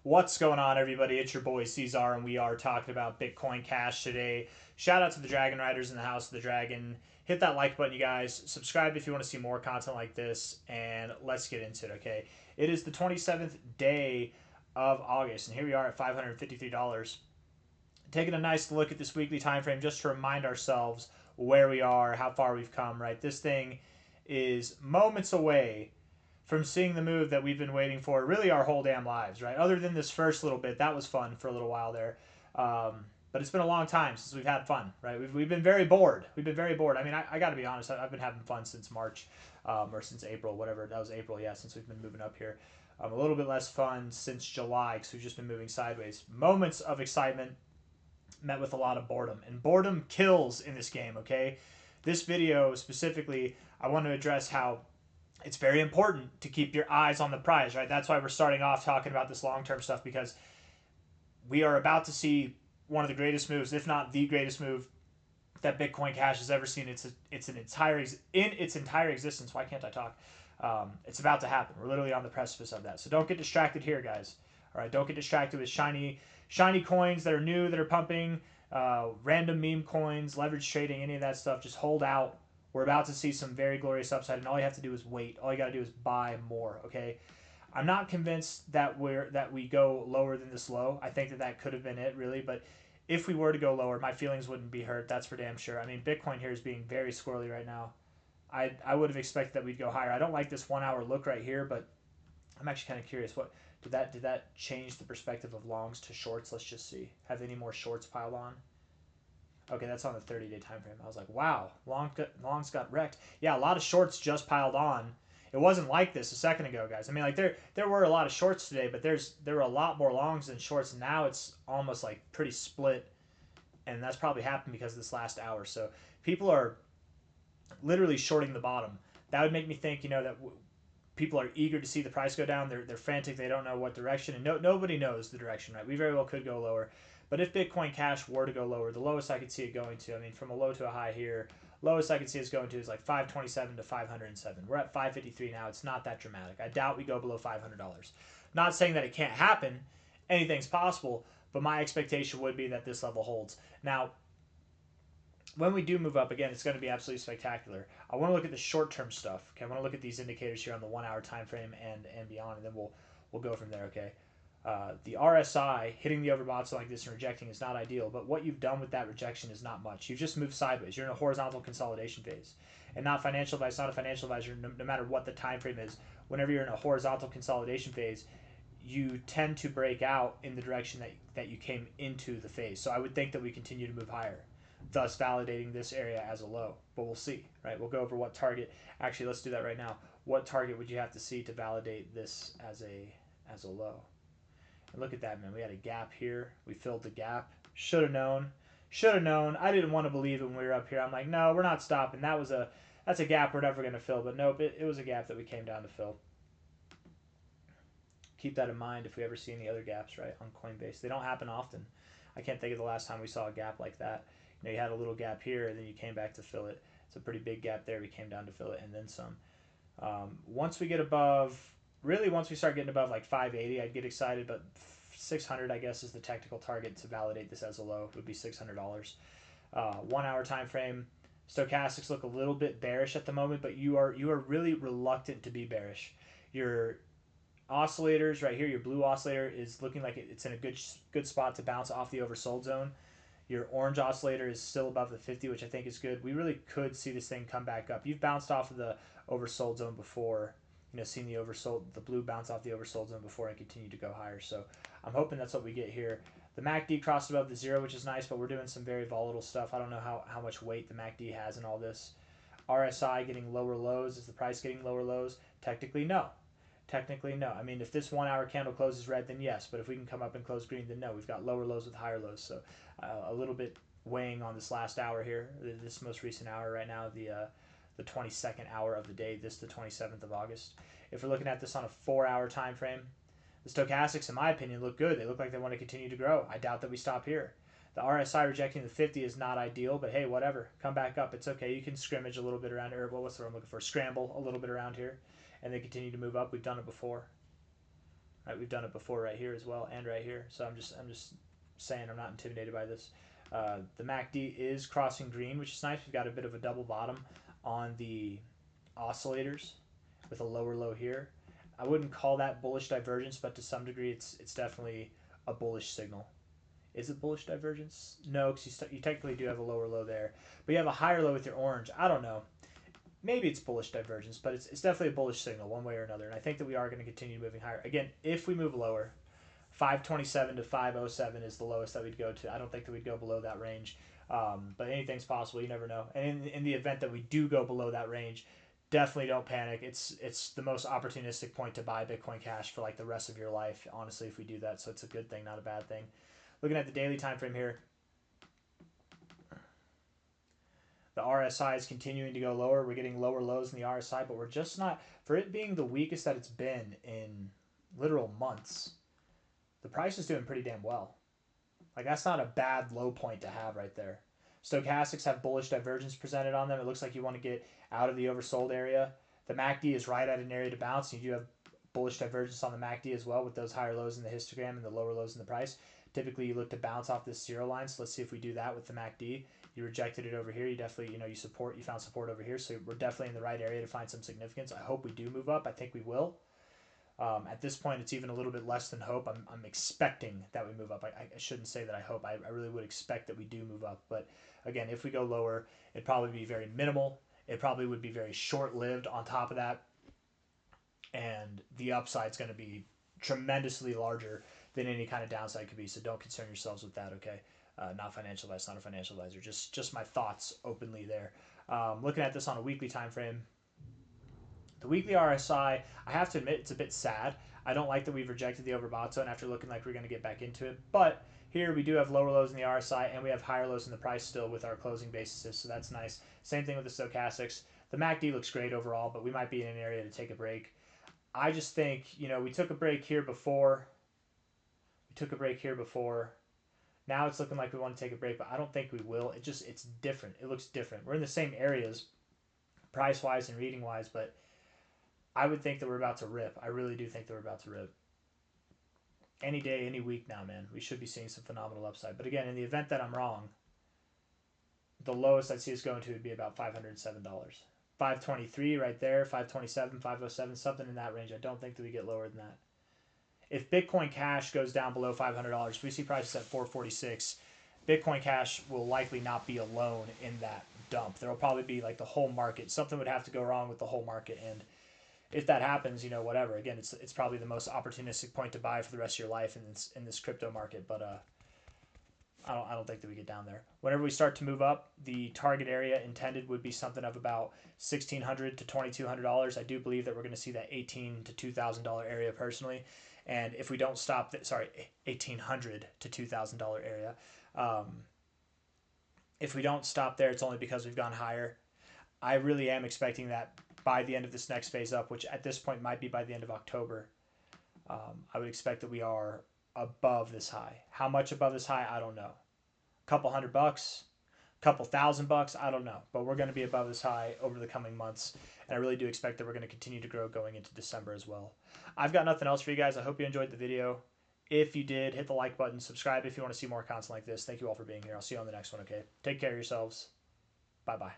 What's going on, everybody? It's your boy C-Zar, and we are talking about Bitcoin Cash today. Shout out to the Dragon Riders in the House of the Dragon. Hit that like button, you guys. Subscribe if you want to see more content like this, and let's get into it, okay? It is the 27th day of August, and here we are at $553. Taking a nice look at this weekly time frame just to remind ourselves where we are, how far we've come, right? This thing is moments away from seeing the move that we've been waiting for really our whole damn lives, right? Other than this first little bit, that was fun for a little while there. But it's been a long time since we've had fun, right? We've been very bored. We've been very bored. I mean, I got to be honest, I've been having fun since March or since April, whatever. That was April, yeah, since we've been moving up here. A little bit less fun since July because we've just been moving sideways. Moments of excitement met with a lot of boredom. And boredom kills in this game, okay? This video specifically, I want to address how it's very important to keep your eyes on the prize, right? That's why we're starting off talking about this long-term stuff, because we are about to see one of the greatest moves, if not the greatest move that Bitcoin Cash has ever seen. In its entire existence. Why can't I talk? It's about to happen. We're literally on the precipice of that. So don't get distracted here, guys. All right, don't get distracted with shiny coins that are new, that are pumping, random meme coins, leverage trading, any of that stuff. Just hold out. We're about to see some very glorious upside, and all you have to do is wait. All you got to do is buy more, okay? I'm not convinced that we go lower than this low. I think that could have been it, really, but if we were to go lower, my feelings wouldn't be hurt. That's for damn sure. I mean, Bitcoin here is being very squirrely right now. I would have expected that we'd go higher. I don't like this 1 hour look right here, but I'm actually kind of curious. What did that change the perspective of longs to shorts? Let's just see. Have any more shorts piled on? Okay, that's on the 30-day time frame. I was like, wow, longs got wrecked. Yeah, a lot of shorts just piled on. It wasn't like this a second ago, guys. I mean, like there were a lot of shorts today, but there were a lot more longs than shorts. Now it's almost like pretty split, and that's probably happened because of this last hour. So people are literally shorting the bottom. That would make me think, that people are eager to see the price go down. They're frantic. They don't know what direction, and nobody knows the direction, right? We very well could go lower. But if Bitcoin Cash were to go lower, the lowest I could see it going to, I mean, from a low to a high here, lowest I could see it going to is like 527 to 507. We're at 553 now. It's not that dramatic. I doubt we go below $500. Not saying that it can't happen. Anything's possible, but my expectation would be that this level holds. Now, when we do move up again, it's going to be absolutely spectacular. I want to look at the short-term stuff. Okay, I want to look at these indicators here on the 1 hour time frame and beyond, and then we'll go from there. Okay. The RSI hitting the overbought like this and rejecting is not ideal, but what you've done with that rejection is not much. You've just moved sideways. You're in a horizontal consolidation phase, and not financial advice. Not a financial advisor. No matter what the time frame is, whenever you're in a horizontal consolidation phase, you tend to break out in the direction that you came into the phase. So I would think that we continue to move higher, thus validating this area as a low. But we'll see, right? We'll go over what target. Actually, let's do that right now. What target would you have to see to validate this as a low? And look at that, man. We had a gap here. We filled the gap. Should have known. Should have known. I didn't want to believe it when we were up here. I'm like, no, we're not stopping. That's a gap we're never going to fill. But nope, it was a gap that we came down to fill. Keep that in mind if we ever see any other gaps, right, on Coinbase. They don't happen often. I can't think of the last time we saw a gap like that. You had a little gap here, and then you came back to fill it. It's a pretty big gap there. We came down to fill it, and then some. Once we get above... Really, once we start getting above like 580, I'd get excited, but 600, I guess, is the technical target to validate this as a low. It would be $600. 1 hour time frame. Stochastics look a little bit bearish at the moment, but you are really reluctant to be bearish. Your oscillators right here, your blue oscillator is looking like it's in a good spot to bounce off the oversold zone. Your orange oscillator is still above the 50, which I think is good. We really could see this thing come back up. You've bounced off of the oversold zone before. Seen the blue bounce off the oversold zone before and continue to go higher. So I'm hoping that's what we get here. The MACD crossed above the 0, which is nice, but we're doing some very volatile stuff. I don't know how much weight the MACD has in all this. RSI getting lower lows. Is the price getting lower lows? Technically, no. Technically, no. I mean, if this 1 hour candle closes red, then yes. But if we can come up and close green, then no. We've got lower lows with higher lows. So a little bit weighing on this last hour here, this most recent hour right now, the 22nd hour of the day, the 27th of August. If we're looking at this on a 4 hour time frame, the stochastics, in my opinion, look good. They look like they want to continue to grow. I doubt that we stop here. The RSI rejecting the 50 is not ideal, but hey, whatever. Come back up. It's okay. You can scrimmage a little bit around here. What's the word I'm looking for? Scramble a little bit around here, and they continue to move up. We've done it before. Right, we've done it before right here as well and right here. So I'm just saying I'm not intimidated by this. The MACD is crossing green, which is nice. We've got a bit of a double bottom on the oscillators with a lower low here. I wouldn't call that bullish divergence, but to some degree it's definitely a bullish signal. Is it bullish divergence? No, because you technically do have a lower low there. But you have a higher low with your orange. I don't know. Maybe it's bullish divergence, but it's definitely a bullish signal one way or another. And I think that we are going to continue moving higher. Again, if we move lower, 527 to 507 is the lowest that we'd go to. I don't think that we'd go below that range. But anything's possible. You never know. And in the event that we do go below that range, definitely don't panic. It's the most opportunistic point to buy Bitcoin Cash for like the rest of your life, honestly, if we do that. So it's a good thing, not a bad thing. Looking at the daily time frame here, the RSI is continuing to go lower. We're getting lower lows in the RSI, but we're just not, for it being the weakest that it's been in literal months, the price is doing pretty damn well. Like, that's not a bad low point to have right there. Stochastics have bullish divergence presented on them. It looks like you want to get out of the oversold area. The MACD is right at an area to bounce. You do have bullish divergence on the MACD as well with those higher lows in the histogram and the lower lows in the price. Typically, you look to bounce off this 0 line. So let's see if we do that with the MACD. You rejected it over here. You definitely, you found support over here. So we're definitely in the right area to find some significance. I hope we do move up. I think we will. At this point, it's even a little bit less than hope. I'm expecting that we move up. I shouldn't say that I hope. I really would expect that we do move up. But again, if we go lower, it'd probably be very minimal. It probably would be very short-lived on top of that. And the upside's going to be tremendously larger than any kind of downside could be. So don't concern yourselves with that, okay? Not financial advice, not a financial advisor. Just my thoughts openly there. Looking at this on a weekly time frame, the weekly RSI, I have to admit, it's a bit sad. I don't like that we've rejected the overbought zone after looking like we're going to get back into it. But here we do have lower lows in the RSI, and we have higher lows in the price still with our closing bases, so that's nice. Same thing with the stochastics. The MACD looks great overall, but we might be in an area to take a break. I just think, we took a break here before. Now it's looking like we want to take a break, but I don't think we will. It's different. It looks different. We're in the same areas, price-wise and reading-wise, but I would think that we're about to rip. I really do think that we're about to rip. Any day, any week now, man. We should be seeing some phenomenal upside. But again, in the event that I'm wrong, the lowest I'd see us going to would be about $507. 523 right there, 527, 507, something in that range. I don't think that we get lower than that. If Bitcoin Cash goes down below $500, if we see prices at 446, Bitcoin Cash will likely not be alone in that dump. There will probably be like the whole market. Something would have to go wrong with the whole market, and if that happens, whatever. Again, it's probably the most opportunistic point to buy for the rest of your life in this crypto market. But I don't think that we get down there. Whenever we start to move up, the target area intended would be something of about $1,600 to $2,200. I do believe that we're going to see that $1,800 to $2,000 area personally. And if we don't stop, $1,800 to $2,000 area. If we don't stop there, it's only because we've gone higher. I really am expecting that by the end of this next phase up, which at this point might be by the end of October, I would expect that we are above this high. How much above this high, I don't know. A couple $100, a couple $1,000, I don't know. But we're going to be above this high over the coming months. And I really do expect that we're going to continue to grow going into December as well. I've got nothing else for you guys. I hope you enjoyed the video. If you did, hit the like button. Subscribe if you want to see more content like this. Thank you all for being here. I'll see you on the next one, okay? Take care of yourselves. Bye-bye.